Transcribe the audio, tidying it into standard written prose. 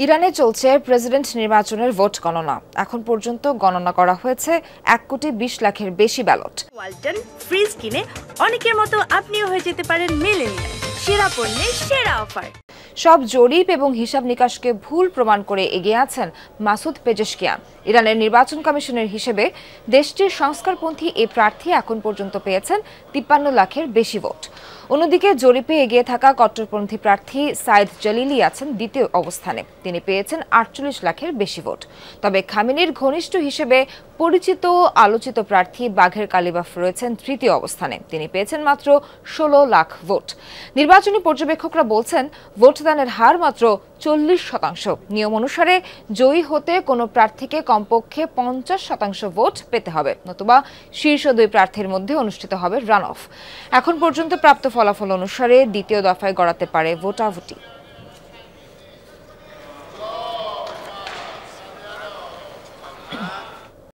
ইরানে চলছে প্রেসিডেন্ট নির্বাচনের ভোট গণনা। এখন পর্যন্ত গণনা করা হয়েছে 1,20,00,000-এর বেশি ব্যালট। ওয়ালটন ফ্রিজ কিনে অনেকের মতো আপনিও হয়ে যেতে পারেন মিলেনিয়াল। সেরা পণ্যের সেরা অফার। সব জরিপ এবং হিসাব নিকাশকে ভুল প্রমাণ করে এগিয়ে আছেন মাসুদ পেজেশকিয়ান। ইরানের নির্বাচন কমিশনের হিসেবে দেশটির সংস্কারপন্থী এই প্রার্থী এখন পর্যন্ত পেয়েছেন 53 লাখের বেশি ভোট। অন্যদিকে জরিপে এগিয়ে থাকা কট্টরপন্থী প্রার্থী সাইদ জালিলি আছেন দ্বিতীয় অবস্থানে। তিনি পেয়েছেন 48 লাখের বেশি ভোট। তবে খামেনির ঘনিষ্ঠ হিসেবে পরিচিত আলোচিত প্রার্থী বাঘের কালিবাফ রয়েছেন তৃতীয় অবস্থানে। তিনি পেয়েছেন মাত্র 16 লাখ ভোট। নির্বাচনী পর্যবেক্ষকরা বলছেন ভোটদানের হার মাত্র 40%। নিয়ম অনুসারে জয়ী হতে কোনো প্রার্থীকে কমপক্ষে 50% ভোট পেতে হবে, নতুবা শীর্ষ দুই প্রার্থীর মধ্যে অনুষ্ঠিত হবে রান অফ। এখন পর্যন্ত প্রাপ্ত ফলাফল অনুসারে দ্বিতীয় দফায় গড়াতে পারে ভোটাভুটি।